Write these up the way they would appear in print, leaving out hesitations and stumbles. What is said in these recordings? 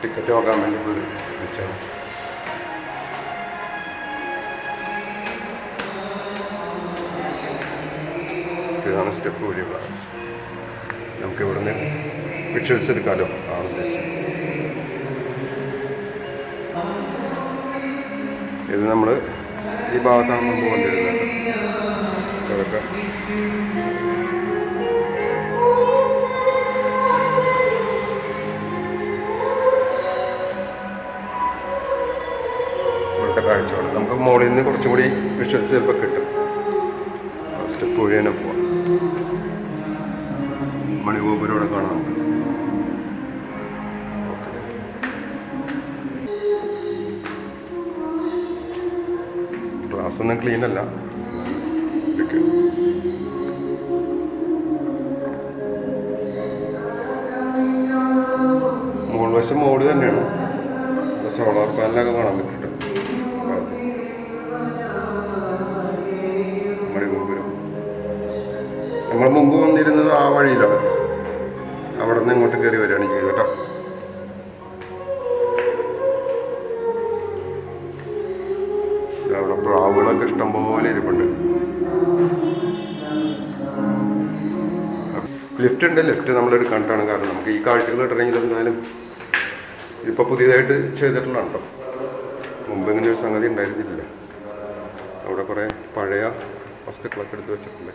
Ticket നോക്കാൻ വേണ്ടി വിളിച്ചാണ്. ഇതാണ് സ്റ്റെപ്പ് വഴിയുള്ള. നമുക്ക് ഇവിടുന്ന് വിഷ്വൽസ് എടുക്കാമല്ലോ ആ ഉദ്ദേശം. ഇത് നമ്മൾ ഈ ഭാഗത്താണ് മുമ്പ് കൊണ്ടിരുന്നത്. അതൊക്കെ ഇവിടുത്തെ കാഴ്ചകൾ നമുക്ക് മുകളിൽ നിന്ന് കുറച്ചും കൂടി വിഷ്വൽസ് ചിലപ്പോൾ കിട്ടും. സ്റ്റെപ്പ് വഴി തന്നെ പോവാം. മണിഗോപുരം ഇവിടെ കാണാം നമുക്ക്. ഗ്ലാസ് ഒന്നും ക്ലീൻ അല്ല. മുകൾ വശം മോഡ് തന്നെയാണ്. സോളാർ പാനലൊക്കെ കാണാൻ പറ്റും. മണിഗോപുരം നമ്മൾ മുമ്പ് വന്നിരുന്നത് ആ വഴിയിലാണ്. അവിടെ നിന്ന് ഇങ്ങോട്ട് കയറി വരികയാണ് ചെയ്യുന്നത് കേട്ടോ. അവിടെ പ്രാവുകളൊക്കെ ഇഷ്ടംപോലെ ഇരിപ്പുണ്ട്. ലിഫ്റ്റ് ഉണ്ട്. ലിഫ്റ്റ് നമ്മൾ എടുക്കാനായിട്ടാണ്. കാരണം നമുക്ക് ഈ കാഴ്ചകൾ കിട്ടണമെങ്കിൽ എന്തായാലും ഇപ്പോൾ പുതിയതായിട്ട് ചെയ്തിട്ടുള്ളതാണ് കേട്ടോ. മുമ്പ് ഇങ്ങനെ ഒരു സംഗതി ഉണ്ടായിരുന്നില്ല. അവിടെ കുറേ പഴയ വസ്തുക്കളൊക്കെ എടുത്ത് വെച്ചിട്ടുണ്ട്.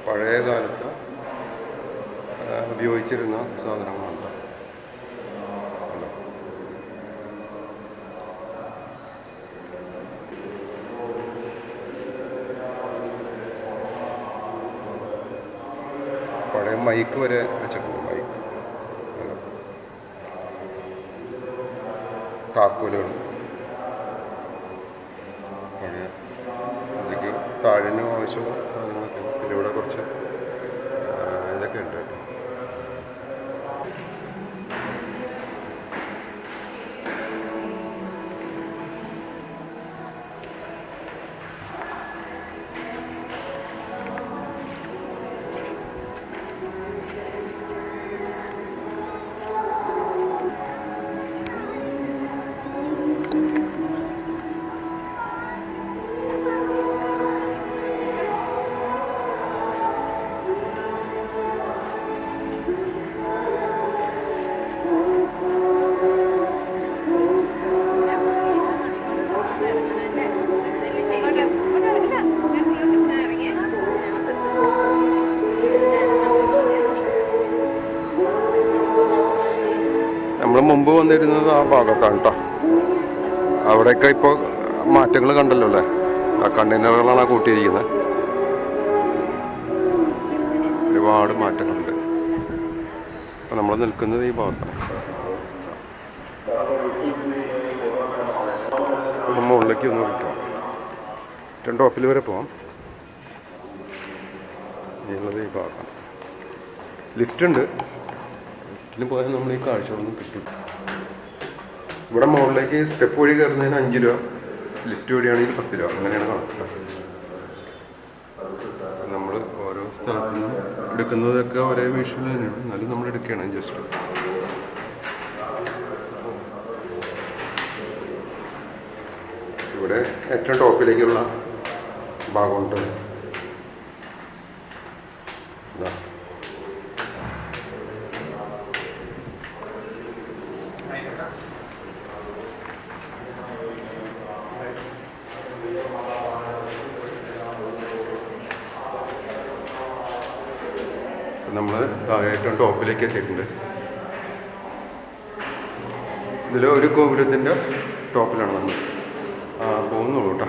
പഴയ കാലത്ത് ഉപയോഗിച്ചിരുന്ന സാധനങ്ങളുണ്ട്. പഴയ മൈക്ക് വരെ വെച്ചിട്ടുണ്ട്. മൈക്ക്, താക്കോലുകൾ, പഴയ ഇതിലേക്ക് താഴിന് ആവശ്യമുള്ള സാധനങ്ങളൊക്കെ. പിന്നെ ഇവിടെ കുറച്ച് ഇതൊക്കെ ഉണ്ട് കേട്ടോ. നമ്മൾ മുമ്പ് വന്നിരുന്നത് ആ ഭാഗത്താണ് കേട്ടോ. അവിടെയൊക്കെ ഇപ്പോൾ മാറ്റങ്ങൾ കണ്ടല്ലോ അല്ലേ. ആ കണ്ടെയ്നറുകളാണ് കൂട്ടിയിരിക്കുന്നത്. ഒരുപാട് മാറ്റങ്ങളുണ്ട്. അപ്പം നമ്മൾ നിൽക്കുന്നത് ഈ ഭാഗത്താണ്. മുകളിലേക്ക് ഒന്ന് വിൽക്കാം. ഏറ്റവും ടോപ്പിൽ വരെ പോവാം. ഇനിയുള്ളത് ഈ ഭാഗത്താണ്. ലിഫ്റ്റ് ഉണ്ട്. ലിഫ്റ്റിൽ പോയാൽ നമ്മൾ ഈ കാഴ്ചകളൊന്നും കിട്ടും. ഇവിടെ മുകളിലേക്ക് സ്റ്റെപ്പ് വഴി കയറുന്നതിന് 5 രൂപ, ലിഫ്റ്റ് വഴിയാണെങ്കിൽ 10 രൂപ, അങ്ങനെയാണ് കണക്ക്. നമ്മൾ ഓരോ സ്ഥലത്തു നിന്നും എടുക്കുന്നതൊക്കെ ഒരേ വിഷ്വൽ തന്നെയാണ്. എന്നാലും നമ്മൾ എടുക്കുകയാണ് ജസ്റ്റ്. ഇവിടെ ഏറ്റവും ടോപ്പിലേക്കുള്ള ഭാഗമുണ്ട്. നമ്മൾ ഏറ്റവും ടോപ്പിലേക്ക് എത്തിയിട്ടുണ്ട്. ഇതിൽ ഒരു ഗോപുരത്തിൻ്റെ ടോപ്പിലാണ് നമ്മൾ പോകുന്നുള്ളൂ കേട്ടോ.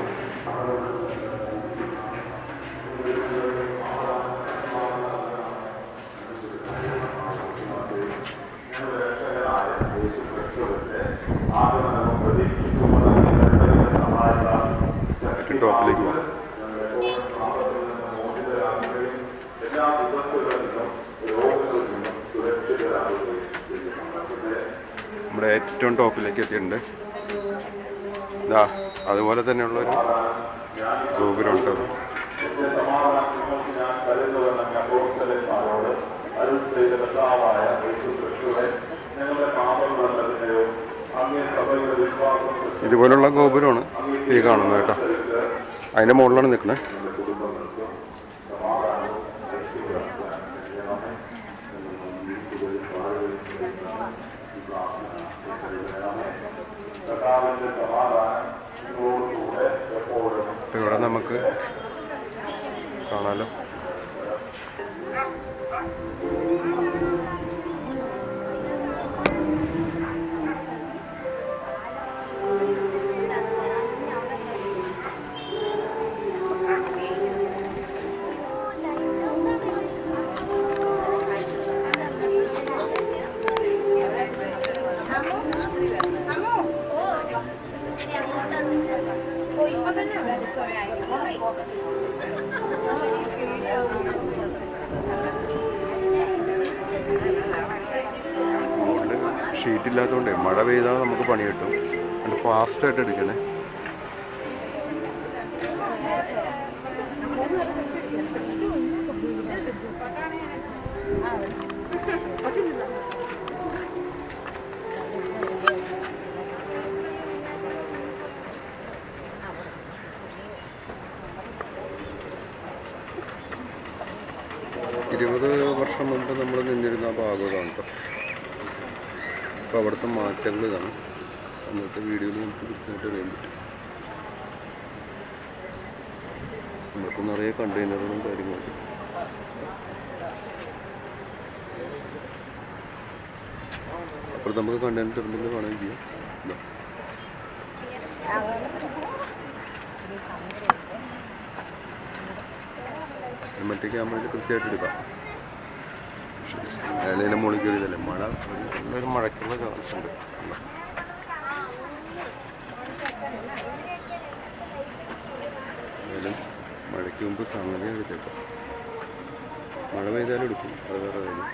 ടോപ്പിലേക്ക് പോകാം. നമ്മുടെ ഏറ്റവും ടോപ്പിലേക്ക് എത്തിയിട്ടുണ്ട്. ഇതാ അതുപോലെ തന്നെയുള്ളൊരു ഗോപുരമുണ്ട്. ഇതുപോലുള്ള ഗോപുരമാണ് ഈ കാണുന്നത് കേട്ടോ. അതിൻ്റെ മുകളിലാണ് നിൽക്കുന്നത്. ഇവിടെ നമുക്ക് കാണാലോ. ഷീറ്റ് ഇല്ലാത്തതുകൊണ്ടേ മഴ പെയ്താൽ നമുക്ക് പണി കിട്ടും. അതുകൊണ്ട് ഫാസ്റ്റായിട്ട് എടുക്കണേ. ഇരുപത് വർഷം മുമ്പ് നമ്മൾ നിന്നിരുന്ന ഭാഗമാണ് കേട്ടോ. അപ്പോൾ അവിടുത്തെ മാറ്റങ്ങൾ ഇതാണ്. അന്നത്തെ വീഡിയോയിൽ നമുക്ക് കൃത്യമായിട്ട് അറിയാൻ പറ്റും. നമുക്ക് നിറയെ കണ്ടെയ്നറുകളും കാര്യങ്ങളൊക്കെ. അപ്പോൾ നമുക്ക് കണ്ടെയ്നർ ടെർമിനൽ കാണുകയും ചെയ്യാം. മറ്റേ ക്യാമറയിൽ കൃത്യമായിട്ട് എടുക്കാം. ഇലയിലെ മുകളിൽ കയറിയതല്ലേ മഴ, ഒരു മഴയ്ക്കുള്ള ചാൻസ് ഉണ്ട്. ഏതായാലും മഴയ്ക്ക് മുമ്പ് സംഗതി എടുത്തേക്കാം. മഴ പെയ്താലും എടുക്കും, അത് വേറെ കാര്യം.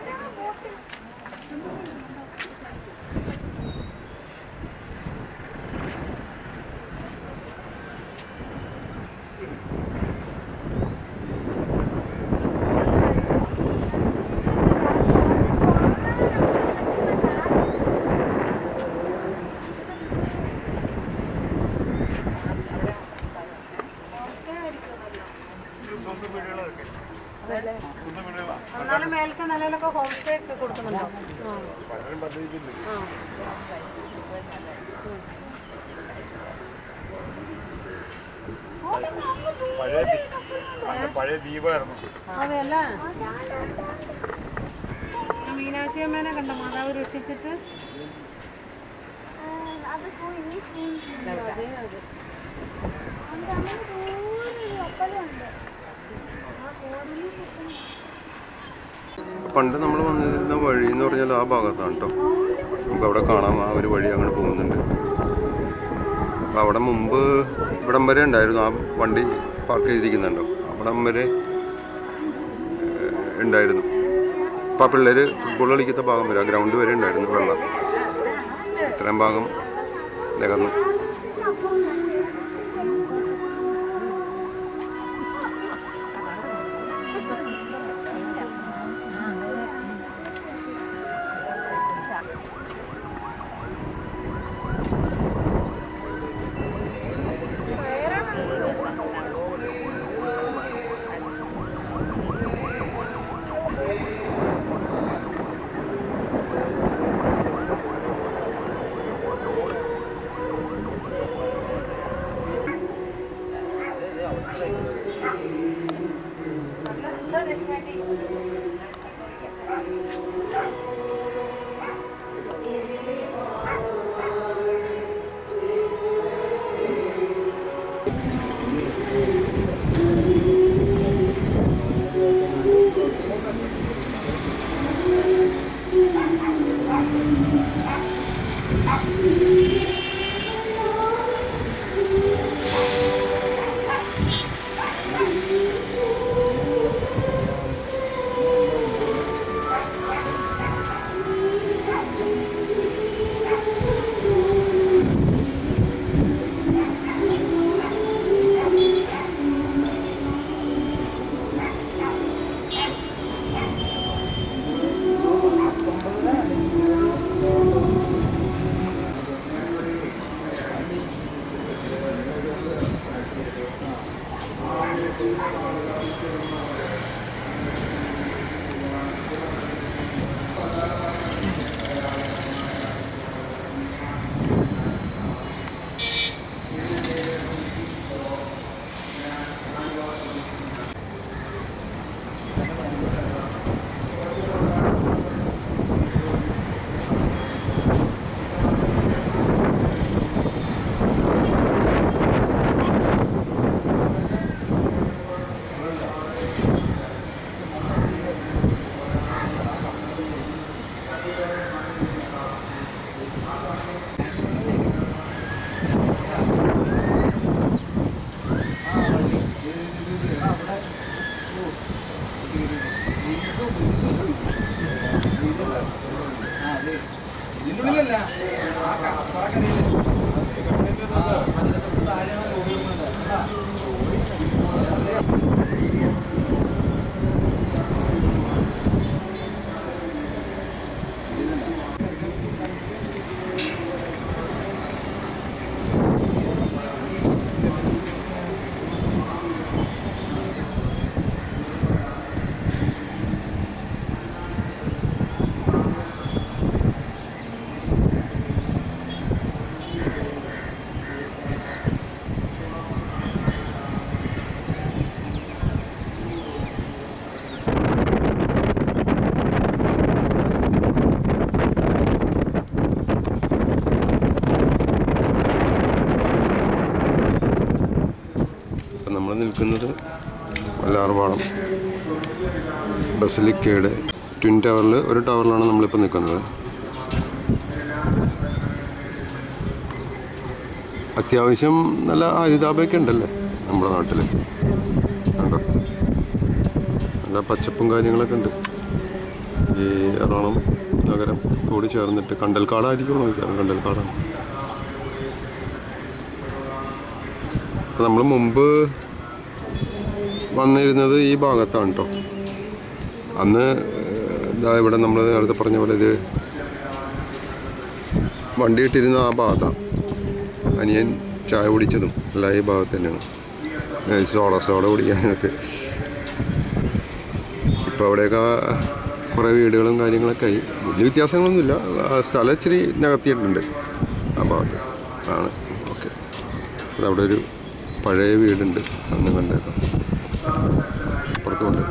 എന്നാലും മേൽക്ക് നിലയിലൊക്കെ ഹോം സ്റ്റേ ഒക്കെ കൊടുക്കുന്നുണ്ടോ? അതെയല്ല, മീനാക്ഷി അമ്മേനെ കണ്ടോ മാതാവ് രക്ഷിച്ചിട്ട്? പണ്ട് നമ്മൾ വന്നിരുന്ന വഴി എന്ന് പറഞ്ഞാൽ ആ ഭാഗത്താണ് കേട്ടോ. നമുക്ക് അവിടെ കാണാം, ആ ഒരു വഴി അങ്ങനെ പോകുന്നുണ്ട്. അപ്പം അവിടെ മുമ്പ് ഇവിടം വരെ ഉണ്ടായിരുന്നു, ആ വണ്ടി പാർക്ക് ചെയ്തിരിക്കുന്നുണ്ടോ, അവിടം വരെ ഉണ്ടായിരുന്നു. അപ്പം ആ പിള്ളേർ ഫുട്ബോൾ കളിക്കുന്ന ഭാഗം വരെ, ആ ഗ്രൗണ്ട് വരെ ഉണ്ടായിരുന്നു വെള്ളം. ഇത്രയും ഭാഗം നികന്നു. നമ്മൾ നിൽക്കുന്നത് വല്ലാർപാടം ബസിലിക്കയുടെ ട്വിൻ ടവറിൽ ഒരു ടവറിലാണ് നമ്മളിപ്പോൾ നിൽക്കുന്നത്. അത്യാവശ്യം നല്ല ഹരിതാഭയൊക്കെ ഉണ്ടല്ലേ നമ്മുടെ നാട്ടിൽ, കണ്ടോ? നല്ല പച്ചപ്പും കാര്യങ്ങളൊക്കെ ഉണ്ട്. ഈ എറണാകുളം നഗരം കൂടി ചേർന്നിട്ട് കണ്ടൽക്കാടായിരിക്കും നോക്കിയാലും കണ്ടൽക്കാടാണ്. അപ്പോൾ നമ്മൾ മുമ്പ് വന്നിരുന്നത് ഈ ഭാഗത്താണ് കേട്ടോ. അന്ന് ഇതാ ഇവിടെ നമ്മൾ നേരത്തെ പറഞ്ഞ പോലെ ഇത് വണ്ടി ഇട്ടിരുന്ന ആ ഭാഗത്താണ്. അനിയൻ ചായ കുടിച്ചതും എല്ലാം ഈ ഭാഗത്ത് തന്നെയാണ്. സോഡ കുടിക്കാനൊക്കെ. ഇപ്പോൾ അവിടെയൊക്കെ കുറേ വീടുകളും കാര്യങ്ങളൊക്കെ ആയി. വലിയ വ്യത്യാസങ്ങളൊന്നുമില്ല. സ്ഥലം ഇച്ചിരി നികത്തിയിട്ടുണ്ട് ആ ഭാഗത്ത് ആണ്. ഓക്കെ, അവിടെ ഒരു പഴയ വീടുണ്ട്, അന്ന് കണ്ടേക്കാം. അപ്പുറത്തുമുണ്ട്.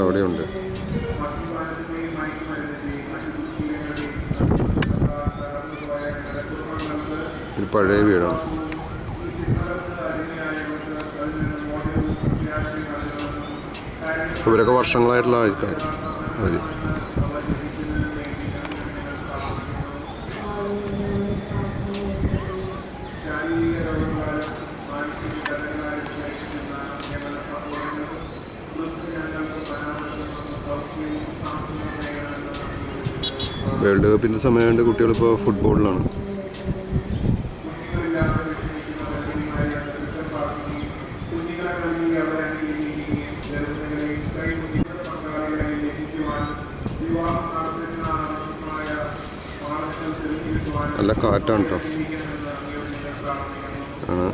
അവിടെയുണ്ട്. ഒരു പഴയ വീടാണ്. ഇവരൊക്കെ വർഷങ്ങളായിട്ടുള്ള ആൾക്കാർ. അവർ വേൾഡ് കപ്പിൻ്റെ സമയമുണ്ട്. കുട്ടികളിപ്പോൾ ഫുട്ബോളിലാണ്. നല്ല കാറ്റാണ് കേട്ടോ. ആണ്.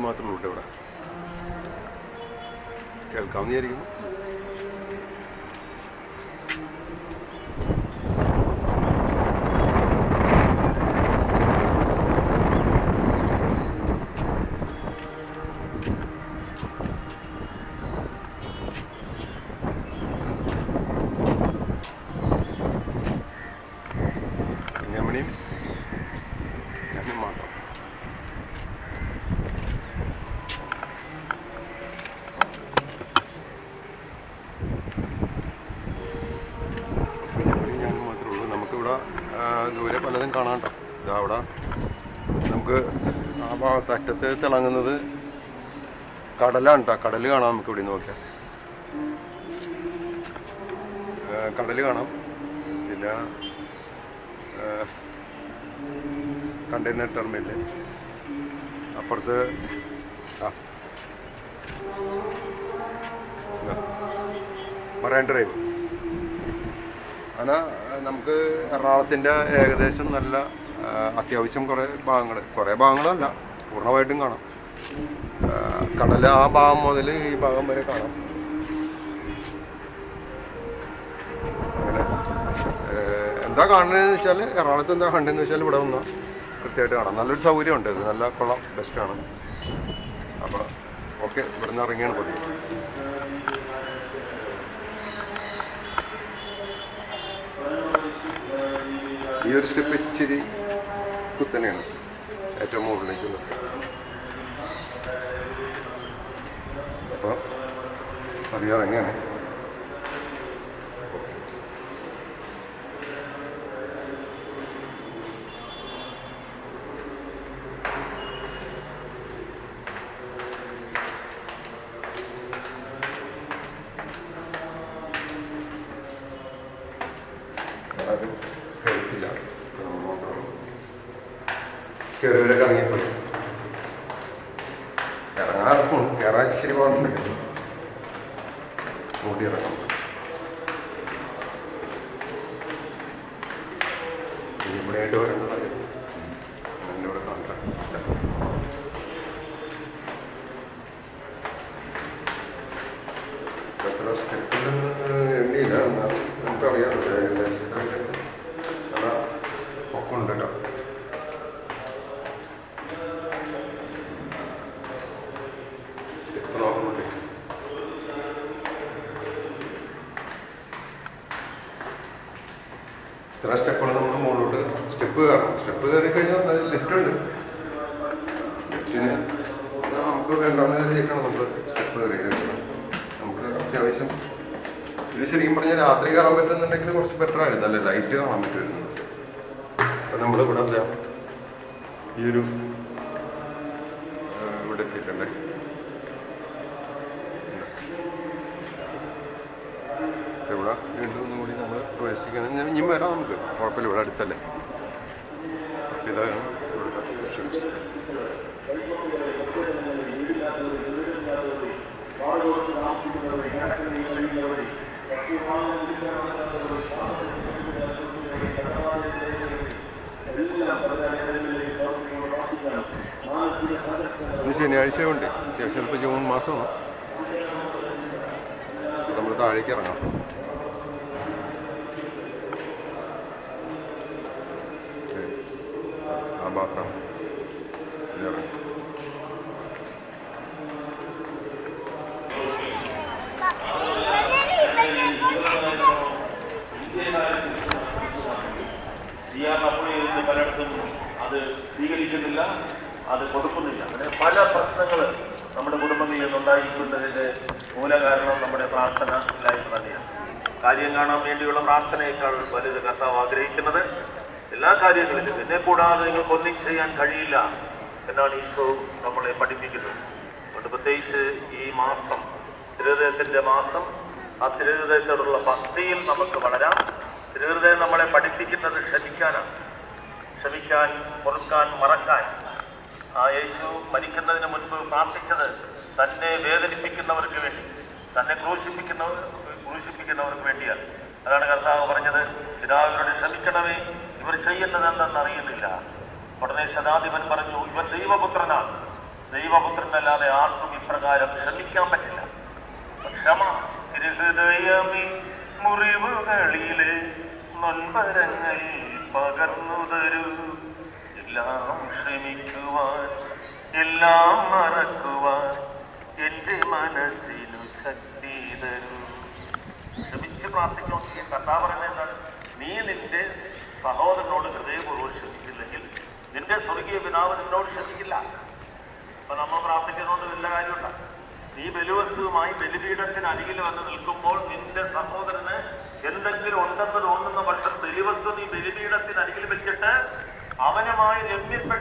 വണ്ടിയും മാത്രമേ ഉള്ളൂ ഇവിടെ. കേൾക്കാമെന്ന് വിചാരിക്കുന്നു. കുഞ്ഞമ്മണിയും ഞാനും മാത്രം. ഞാനും മാത്രമേ ഉള്ളൂ. നമുക്കിവിടെ ദൂരെ പലതും കാണാം കേട്ടോ. ഇതാ അവിടെ നമുക്ക് ആ ഭാഗത്ത് അറ്റത്ത് തിളങ്ങുന്നത് കടലാണ് കേട്ടോ. കടൽ കാണാം നമുക്ക് ഇവിടെ നിന്ന് നോക്കിയാൽ. കടൽ കാണാം. പിന്നെ കണ്ടെയ്നർ ടെർമിനൽ അപ്പുറത്ത് മറൈൻ ഡ്രൈവ്. അങ്ങനെ നമുക്ക് എറണാകുളത്തിൻ്റെ ഏകദേശം നല്ല അത്യാവശ്യം കുറേ ഭാഗങ്ങളല്ല പൂർണ്ണമായിട്ടും കാണാം. കടൽ ആ ഭാഗം മുതൽ ഈ ഭാഗം വരെ കാണാം. അങ്ങനെ എന്താ കാണുന്നതെന്ന് വെച്ചാൽ എറണാകുളത്ത് എന്താ കണ്ടതെന്ന് വെച്ചാൽ ഇവിടെ വന്നാൽ കൃത്യമായിട്ട് കാണാം. നല്ലൊരു സൗകര്യമുണ്ട്. ഇത് നല്ല കൊള്ളാം, ബെസ്റ്റാണ്. അപ്പോൾ ഓക്കെ, ഇവിടെ നിന്ന് ഇറങ്ങിയാണ് പതിവ്. ഈ ഒരു സ്റ്റെപ്പ് ഇച്ചിരി കുത്തനെയാണ്, ഏറ്റവും മുകളിലേക്കുള്ള സ്റ്റെപ്പ്. അപ്പോൾ പതിവ് ഇറങ്ങിയാണ്. അത് കഴിക്കില്ല. കയറിയവരൊക്കെ ഇറങ്ങിപ്പോയി. കയറാൻ ഇച്ചിരി പോകുന്നുണ്ട്. കൂട്ടി ഇറങ്ങാം. ഇവിടെയായിട്ട് വരേണ്ടത് ഇവിടെ കാണാം. എത്ര സ്റ്റെപ്പിലൊന്നും എണ്ണിയില്ല. എന്നാലും നമുക്കറിയാം നല്ല പൊക്കമുണ്ട് കേട്ടോ. സ്റ്റെപ്പ് നോക്കുന്നുണ്ട്. ഇത്ര സ്റ്റെപ്പാണ് നമ്മൾ മുകളിലോട്ട് സ്റ്റെപ്പ് കയറണം. സ്റ്റെപ്പ് കയറി കഴിഞ്ഞാൽ ലിഫ്റ്റ് ഉണ്ട്. ലിഫ്റ്റിന് നമുക്ക് വേണ്ടാന്ന് കരുതിയിട്ടാണ് നമ്മൾ സ്റ്റെപ്പ് കയറി കഴിഞ്ഞാൽ നമുക്ക് അത്യാവശ്യം ഇത് ശരിക്കും പറഞ്ഞാൽ രാത്രി കയറാൻ പറ്റുന്നുണ്ടെങ്കിൽ കുറച്ച് ബെറ്റർ ആയിരുന്നു. അല്ലേ, ലൈറ്റ് കാണാൻ പറ്റുമായിരുന്നു. അപ്പം നമ്മളിവിടെ എന്താ ഈ ഒരു ഇവിടെ എത്തിയിട്ടുണ്ടേ. ഇവിടെ വീണ്ടും ഒന്നും കൂടി നമ്മൾ പ്രവേശിക്കണം. ഇനിയും വരാം, നമുക്ക് കുഴപ്പമില്ല, ഇവിടെ അടുത്തല്ലേ. ഇതാണ് ഇവിടുത്തെ ഓപ്ഷൻസ്. ഇനി ശനിയാഴ്ച ഉണ്ട്, അത്യാവശ്യം ചിലപ്പോൾ ജൂൺ മാസമാണ്. നമ്മൾ താഴേക്ക് ഇറങ്ങാം. ആ ഭാഗത്താണ് ഇറങ്ങാം. പലയിടത്തും അത് സ്വീകരിക്കുന്നില്ല, അത് കൊടുക്കുന്നില്ല. അങ്ങനെ പല പ്രശ്നങ്ങൾ നമ്മുടെ കുടുംബങ്ങളിൽ നിന്നുണ്ടായിരിക്കുന്നതിൻ്റെ മൂലകാരണം നമ്മുടെ പ്രാർത്ഥന ഇല്ലായ്മ തന്നെയാണ്. കാര്യം കാണാൻ വേണ്ടിയുള്ള പ്രാർത്ഥനയേക്കാൾ വലുത് കർത്താവ് ആഗ്രഹിക്കുന്നത് എല്ലാ കാര്യങ്ങളിലും എന്നെ കൂടാതെ നിങ്ങൾക്കൊന്നും ചെയ്യാൻ കഴിയില്ല എന്നാണ് ഈശോ നമ്മളെ പഠിപ്പിക്കുന്നത്. അതുകൊണ്ട് പ്രത്യേകിച്ച് ഈ മാസം, തിരുഹൃദയത്തിൻ്റെ മാസം, ആ തിരുഹൃദയത്തോടുള്ള ഭക്തിയിൽ നമുക്ക് വളരാം. തിരുഹൃദയം നമ്മളെ പഠിപ്പിക്കുന്നത് ക്ഷമിക്കാനാണ്. ക്ഷമിക്കാൻ, പൊറുക്കാൻ, മറക്കാൻ. ആ യേശു മരിക്കുന്നതിന് മുൻപ് പ്രാർത്ഥിച്ചത് തന്നെ വേദനിപ്പിക്കുന്നവർക്ക് വേണ്ടി, തന്നെ ക്രൂശിപ്പിക്കുന്നവർക്ക് വേണ്ടിയാണ്. അതാണ് കർത്താവ് പറഞ്ഞത്, പിതാവിനോട് ക്ഷമിക്കണമേ, ഇവർ ചെയ്യുന്നത് എന്തെന്ന് അറിയുന്നില്ല. ഉടനെ ശതാധിപൻ പറഞ്ഞു, ഇവൻ ദൈവപുത്രനാണ്, ദൈവപുത്രനല്ലാതെ ആർക്കും ഇപ്രകാരം ക്ഷമിക്കാൻ പറ്റില്ല. ക്ഷമ ഹൃദയമേ മുറിവുകളിലെ നൊൻപരങ്ങൾ പകർന്നു തരൂ. എല്ലാം ക്ഷമിക്കുവാൻ എല്ലാം മറക്കുവാൻ എന്റെ മനസ്സിനു ശക്തി തരൂ. ക്ഷമിച്ച് പ്രാർത്ഥിക്കണം. ഈ കർത്താവ് പറയുന്നത് നീ നിന്റെ സഹോദരനോട് ഹൃദയപൂർവ്വം ക്ഷമിച്ചില്ലെങ്കിൽ നിന്റെ സ്വർഗീയ പിതാവ് നിന്നോട് ക്ഷമിക്കില്ല. അപ്പൊ നമ്മൾ പ്രാർത്ഥിക്കുന്നതുകൊണ്ട് വല്ല കാര്യമുണ്ട? നീ ബലിവസ്തുവുമായി ബലിപീഠത്തിന് അരികിൽ വന്ന് നിൽക്കുമ്പോൾ നിന്റെ സഹോദരന് എന്തെങ്കിലും ഉണ്ടെന്ന് തോന്നുന്ന പക്ഷം ബലിവസ്തു നീ ബലിപീഠത്തിന് അരികിൽ വെച്ചിട്ട് അവനുമായി രമ്യപ്പെട്ട